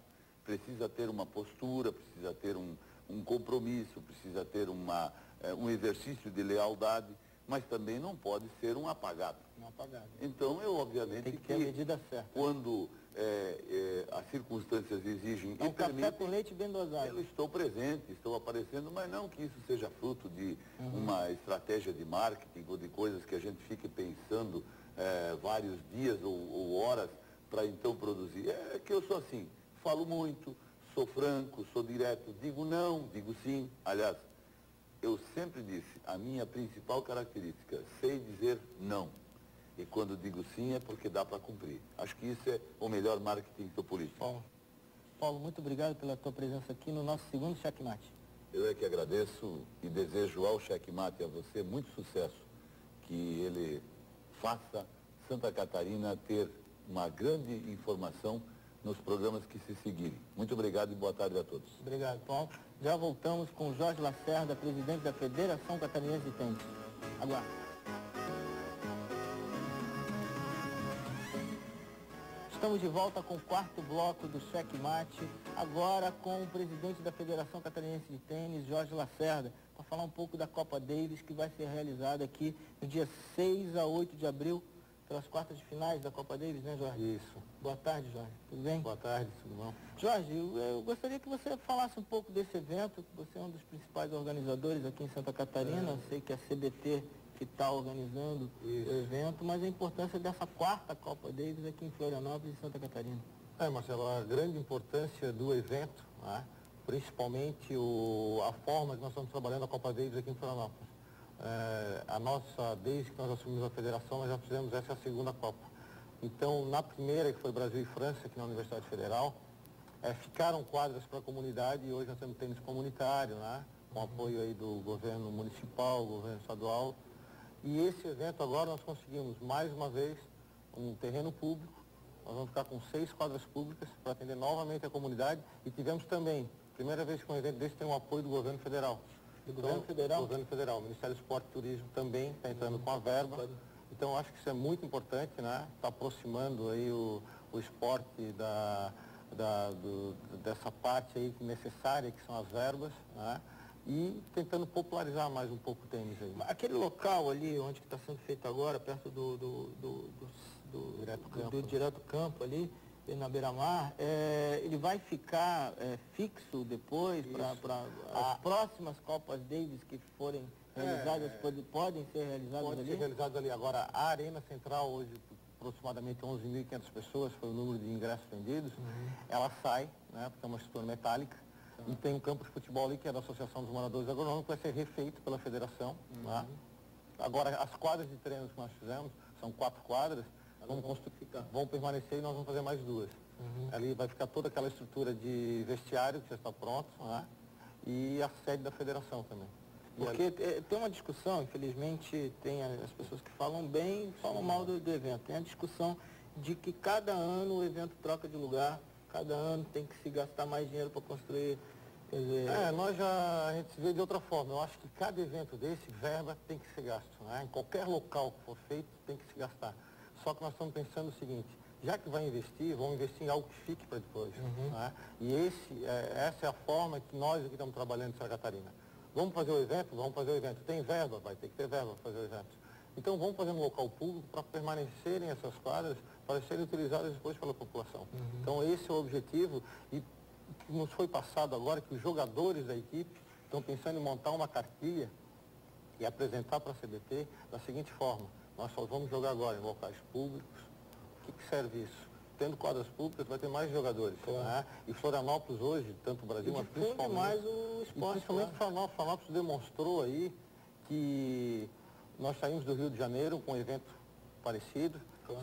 Precisa ter uma postura, precisa ter um compromisso, precisa ter um exercício de lealdade, mas também não pode ser um apagado. Um apagado. Então, eu obviamente tem que ter a medida certa. Quando as circunstâncias exigem e permitem, café com leite bem dosado. Eu estou presente, estou aparecendo, mas não que isso seja fruto de uma estratégia de marketing ou de coisas que a gente fique pensando vários dias ou horas para então produzir. É que eu sou assim, falo muito, sou franco, sou direto, digo não, digo sim. Aliás, eu sempre disse, a minha principal característica, sei dizer não. E quando digo sim é porque dá para cumprir. Acho que isso é o melhor marketing do político. Paulo, muito obrigado pela tua presença aqui no nosso segundo Checkmate. Eu é que agradeço e desejo ao Checkmate, a você, muito sucesso. Que ele faça Santa Catarina ter uma grande informação nos programas que se seguirem. Muito obrigado e boa tarde a todos. Obrigado, Paulo. Já voltamos com Jorge Lacerda, presidente da Federação Catarinense de Tênis. Aguarde. Estamos de volta com o quarto bloco do Checkmate, agora com o presidente da Federação Catarinense de Tênis, Jorge Lacerda, para falar um pouco da Copa Davis, que vai ser realizada aqui no dia 6 a 8 de abril, pelas quartas de finais da Copa Davis, né, Jorge? Isso. Boa tarde, Jorge. Tudo bem? Boa tarde, tudo bom? Jorge, eu gostaria que você falasse um pouco desse evento, que você é um dos principais organizadores aqui em Santa Catarina, eu sei que é a CBT que está organizando o evento, mas a importância dessa quarta Copa Davis aqui em Florianópolis e Santa Catarina. Marcelo, a grande importância do evento, né, principalmente a forma que nós estamos trabalhando a Copa Davis aqui em Florianópolis. Desde que nós assumimos a federação, nós já fizemos essa segunda Copa. Então, na primeira, que foi Brasil e França, aqui na Universidade Federal, ficaram quadras para a comunidade e hoje nós temos tênis comunitário, né, com apoio aí do governo municipal, governo estadual. E esse evento agora nós conseguimos, mais uma vez, um terreno público. Nós vamos ficar com 6 quadras públicas para atender novamente a comunidade. E tivemos também, primeira vez que um evento desse tem um apoio do governo federal. Do governo federal? Do governo federal. O Ministério do Esporte e Turismo também está entrando com a verba. Então, eu acho que isso é muito importante, né? Está aproximando aí o esporte dessa parte aí necessária, que são as verbas, né? E tentando popularizar mais um pouco o tênis aí. Aquele local ali, onde está sendo feito agora, perto do Direto Campo ali, na Beira-Mar, ele vai ficar fixo depois para as próximas Copas Davis que forem realizadas, podem ser realizadas ali? Pode ser realizadas ali. Agora, a Arena Central hoje, aproximadamente 11.500 pessoas, foi o número de ingressos vendidos, ela sai, né, porque é uma estrutura metálica, e tem um campo de futebol ali, que é da Associação dos Moradores Agronômicos, que vai ser refeito pela federação. Né? Agora, as quadras de treinos que nós fizemos, são 4 quadras, vão permanecer e nós vamos fazer mais 2. Ali vai ficar toda aquela estrutura de vestiário, que já está pronto, né? E a sede da federação também. Porque tem uma discussão, infelizmente, tem as pessoas que falam bem e falam mal do evento. Tem a discussão de que cada ano o evento troca de lugar, cada ano tem que se gastar mais dinheiro para construir. Quer dizer... a gente se vê de outra forma. Eu acho que cada evento desse, verba tem que ser gasto. Né? Em qualquer local que for feito, tem que se gastar. Só que nós estamos pensando o seguinte, já que vai investir, vamos investir em algo que fique para depois. Né? E essa é a forma que nós aqui estamos trabalhando em Santa Catarina. Vamos fazer o evento? Vamos fazer o evento. Tem verba? Vai ter que ter verba para fazer o evento. Então vamos fazer um local público para permanecerem essas quadras, para serem utilizadas depois pela população. Então esse é o objetivo e nos foi passado agora que os jogadores da equipe estão pensando em montar uma cartilha e apresentar para a CBT da seguinte forma, nós só vamos jogar agora em locais públicos. O que serve isso? Tendo quadras públicas, vai ter mais jogadores. Né? E Florianópolis hoje, tanto o Brasil, mas principalmente mais o esporte. Principalmente Florianópolis demonstrou aí que nós saímos do Rio de Janeiro com um evento parecido,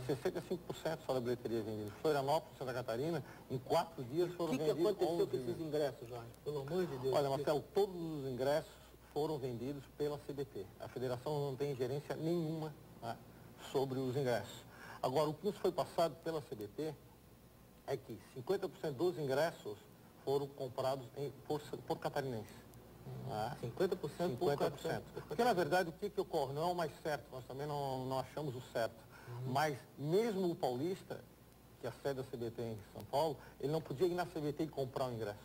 65% só da bilheteria vendida. Florianópolis, Santa Catarina, em 4 dias foram vendidos. O que aconteceu com esses ingressos, Jorge? Pelo amor de Deus. Olha, Marcelo, todos os ingressos foram vendidos pela CBT. A federação não tem gerência nenhuma, né, sobre os ingressos. Agora, o que nos foi passado pela CBT é que 50% dos ingressos foram comprados por catarinenses. 50% por 50%. Porque, na verdade, o que ocorre? Não é o mais certo, nós também não achamos o certo. Mas, mesmo o paulista, que é a sede da CBT em São Paulo, ele não podia ir na CBT e comprar o ingresso.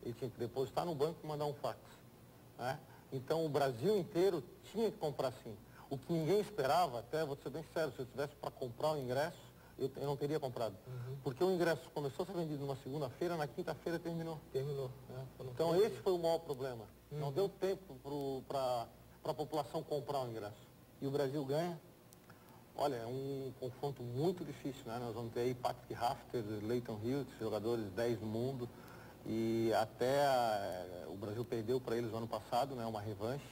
Ele tinha que depositar no banco e mandar um fax. Né? Então, o Brasil inteiro tinha que comprar sim. O que ninguém esperava, até vou ser bem sério, se eu tivesse para comprar o ingresso, eu não teria comprado. Porque o ingresso começou a ser vendido numa segunda-feira, na quinta-feira terminou. Então esse foi o maior problema. Não deu tempo para a população comprar o ingresso. E o Brasil ganha? Olha, é um confronto muito difícil, né? Nós vamos ter aí Patrick Rafter, Leighton Hewitt, jogadores 10 do mundo. E até o Brasil perdeu para eles no ano passado, né? Uma revanche.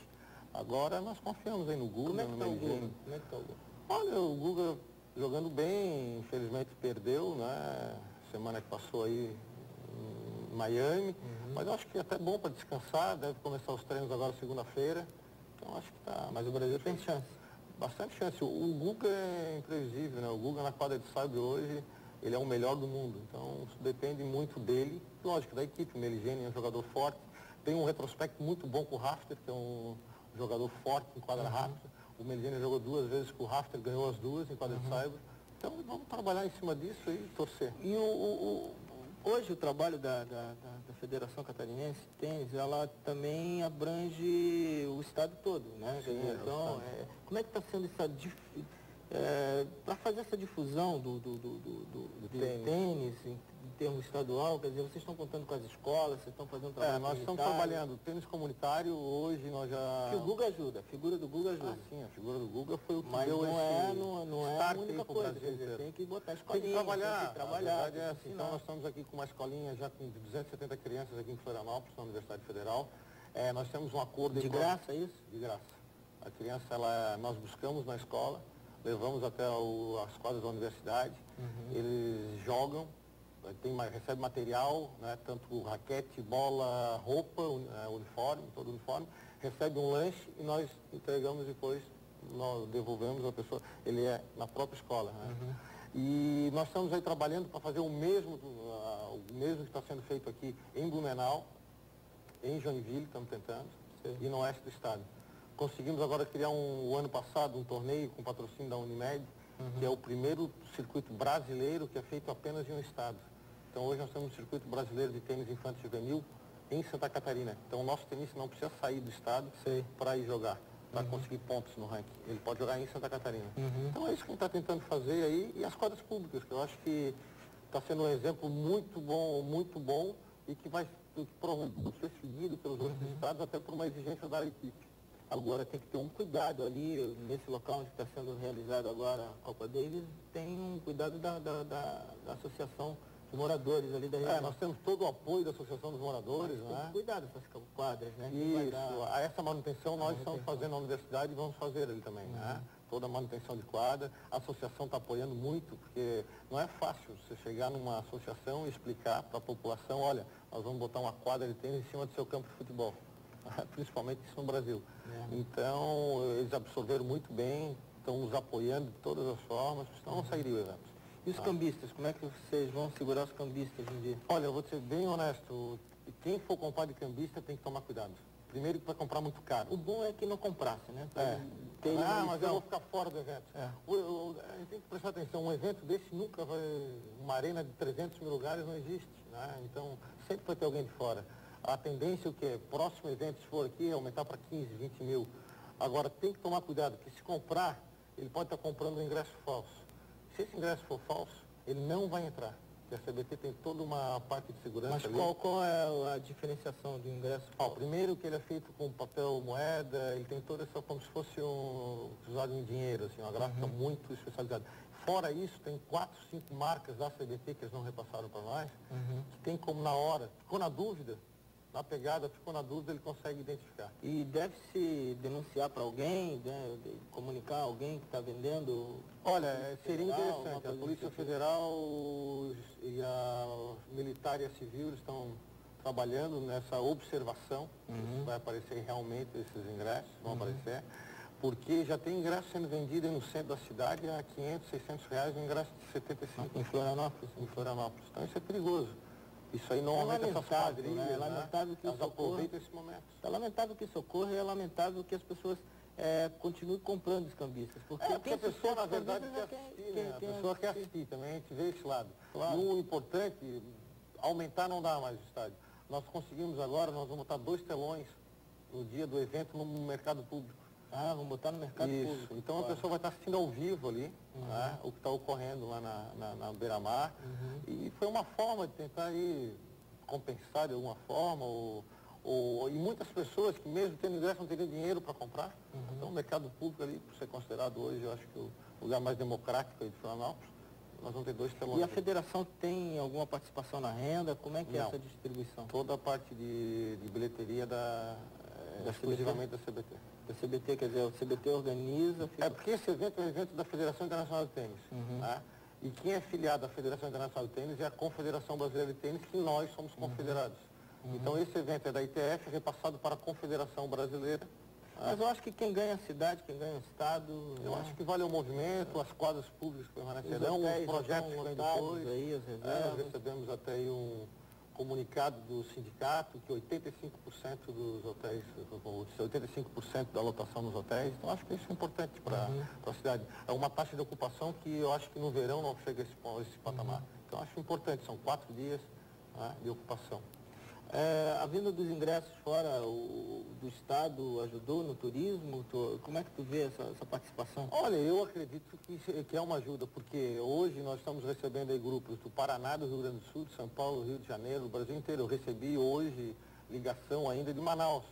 Agora nós confiamos aí no Guga, Como é que no tá o Guga? Meligeni. Como é que tá o Guga? Olha, o Guga jogando bem, infelizmente perdeu, né? Semana que passou aí em Miami. Mas eu acho que é até bom para descansar, deve começar os treinos agora segunda-feira. Então acho que tá. Mas o Brasil tem chance. Bastante chance. O Guga é imprevisível, né? O Guga na quadra de sabre hoje, ele é o melhor do mundo. Então isso depende muito dele, lógico, da equipe. O Meligeni é um jogador forte. Tem um retrospecto muito bom com o Rafter, que é um jogador forte em quadra rápida. O Meligeni jogou 2 vezes com o Rafter, ganhou as 2 em quadra de saibro. Então vamos trabalhar em cima disso e torcer. E hoje o trabalho da Federação Catarinense de Tênis, ela também abrange o estado todo, né? Sim, então, como é que está sendo para fazer essa difusão do tênis em termos estadual, quer dizer, vocês estão contando com as escolas, vocês estão fazendo trabalho nós estamos trabalhando tênis comunitário, hoje nós já... Que o Guga ajuda, a figura do Guga ajuda. Sim, a figura do Guga foi o que mas deu não é a única coisa, quer dizer, tem que botar escolinha, tem que trabalhar. Tem que trabalhar. A verdade é assim, então nós estamos aqui com uma escolinha já com 270 crianças aqui em Florianópolis, na Universidade Federal. Nós temos um acordo... De graça, é isso? De graça. A criança, nós buscamos na escola, levamos até as quadras da universidade, eles jogam, recebe material, né, tanto raquete, bola, roupa, uniforme, todo uniforme, recebe um lanche e nós entregamos depois, nós devolvemos a pessoa, ele é na própria escola. Né? E nós estamos aí trabalhando para fazer o mesmo que está sendo feito aqui em Blumenau, em Joinville, estamos tentando, e no oeste do estado. Conseguimos agora criar o ano passado um torneio com patrocínio da Unimed, que é o primeiro circuito brasileiro que é feito apenas em um estado. Então hoje nós temos um circuito brasileiro de tênis infantil juvenil em Santa Catarina. Então o nosso tenista não precisa sair do estado para ir jogar, para conseguir pontos no ranking. Ele pode jogar em Santa Catarina. Então é isso que a gente está tentando fazer aí. E as quadras públicas, que eu acho que está sendo um exemplo muito bom e que vai provavelmente ser seguido pelos outros estados até por uma exigência da equipe. Agora tem que ter um cuidado ali, nesse local onde está sendo realizado agora a Copa Davis, tem um cuidado da associação de moradores ali da região. Nós temos todo o apoio da Associação dos Moradores, Mas né? tem que cuidar dessas quadras, né? Isso, essa manutenção nós estamos fazendo na universidade e vamos fazer ali também, né? Toda a manutenção de quadra, a associação está apoiando muito, porque não é fácil você chegar numa associação e explicar para a população, olha, nós vamos botar uma quadra de tênis em cima do seu campo de futebol, principalmente isso no Brasil. Então, eles absorveram muito bem, estão nos apoiando de todas as formas, senão não sairia o evento. E os cambistas, como é que vocês vão segurar os cambistas um dia? Olha, eu vou ser bem honesto, quem for comprar de cambista tem que tomar cuidado. Primeiro que vai comprar muito caro. O bom é que não comprasse, né? Mas eu vou ficar fora do evento. A gente tem que prestar atenção, um evento desse nunca vai... Uma arena de 300 mil lugares não existe, né? Então, sempre vai ter alguém de fora. A tendência é o quê? Próximo evento, se for aqui, é aumentar para 15, 20 mil. Agora, tem que tomar cuidado, porque se comprar, ele pode estar comprando um ingresso falso. Se esse ingresso for falso, ele não vai entrar. Porque a CBT tem toda uma parte de segurança. Mas ali. qual é a diferenciação do ingresso falso? Primeiro que ele é feito com papel moeda, ele tem toda essa, como se fosse usado em dinheiro, assim, uma gráfica muito especializada. Fora isso, tem 4, 5 marcas da CBT que eles não repassaram para nós, que tem como na hora, ficou na dúvida, na pegada, ficou na dúvida, ele consegue identificar. E deve-se denunciar para alguém, né, comunicar alguém que está vendendo? Olha, seria Federal, interessante. A Polícia Federal e a Militar e a Civil eles estão trabalhando nessa observação. Isso vai aparecer realmente, esses ingressos vão aparecer. Porque já tem ingresso sendo vendido no centro da cidade a 500, 600 reais, um ingresso de 75. Em Florianópolis? Em Florianópolis. Então isso é perigoso. Isso aí não aumenta essas quadrilhas, né? É lamentável que isso aproveita esse momento. É lamentável que isso ocorra e é lamentável que as pessoas continuem comprando os cambistas. Porque a pessoa, na verdade, quer assistir, né? A pessoa quer assistir também, a gente vê esse lado. Claro. E o importante, aumentar não dá mais o estádio. Nós conseguimos agora, nós vamos botar 2 telões no dia do evento no mercado público. Vamos botar no mercado público. Então a pessoa vai estar assistindo ao vivo ali, né, o que está ocorrendo lá na beira-mar. E foi uma forma de tentar aí compensar de alguma forma, e muitas pessoas que mesmo tendo ingresso não teriam dinheiro para comprar. Então o mercado público ali, por ser considerado hoje, eu acho que o lugar mais democrático aí de Florianópolis, nós vamos ter 2 telões. E a federação tem alguma participação na renda? Como é que é essa distribuição? Toda a parte de bilheteria exclusivamente da CBT. Da CBT, quer dizer, o CBT organiza... Porque esse evento é um evento da Federação Internacional de Tênis. Né? E quem é filiado à Federação Internacional de Tênis é a Confederação Brasileira de Tênis, que nós somos confederados. Então esse evento é da ITF, repassado para a Confederação Brasileira. Mas eu acho que quem ganha a cidade, quem ganha o estado... Eu acho que vale o movimento, as quadras públicas permanecerão, os projetos que vêm depois. Aí, as reservas. Nós recebemos até aí um comunicado do sindicato que 85% dos hotéis, 85% da lotação nos hotéis, então acho que isso é importante para a cidade. É uma taxa de ocupação que eu acho que no verão não chega a esse patamar. Então acho importante, são 4 dias, né, de ocupação. A vinda dos ingressos fora do estado ajudou no turismo? Como é que tu vê essa participação? Olha, eu acredito que é uma ajuda, porque hoje nós estamos recebendo aí grupos do Paraná, do Rio Grande do Sul, de São Paulo, Rio de Janeiro, do Brasil inteiro. Eu recebi hoje ligação ainda de Manaus.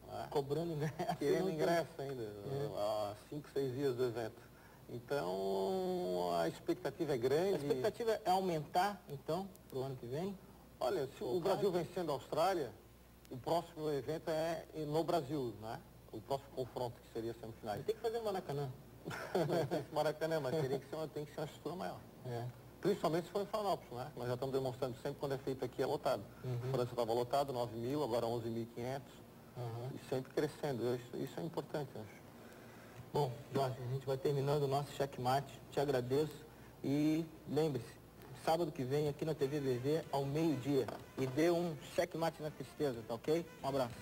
Né? Cobrando ingresso. Querendo ingresso ainda, há 5, 6 dias do evento. Então, a expectativa é grande. A expectativa é aumentar, então, para o ano que vem? Olha, se o Brasil vencendo a Austrália, o próximo evento é no Brasil, né? O próximo confronto, que seria semifinais. Tem que fazer no Maracanã. Não tem que Maracanã, mas tem que ser uma estrutura maior. Principalmente se for em Florianópolis, né? Nós já estamos demonstrando sempre quando é feito aqui é lotado. França estava lotado, 9 mil, agora 11.500. E sempre crescendo. Isso é importante, eu acho. Bom, Jorge, a gente vai terminando o nosso checkmate. Te agradeço e lembre-se, sábado que vem aqui na TV BV ao meio-dia. E dê um checkmate na tristeza, tá ok? Um abraço.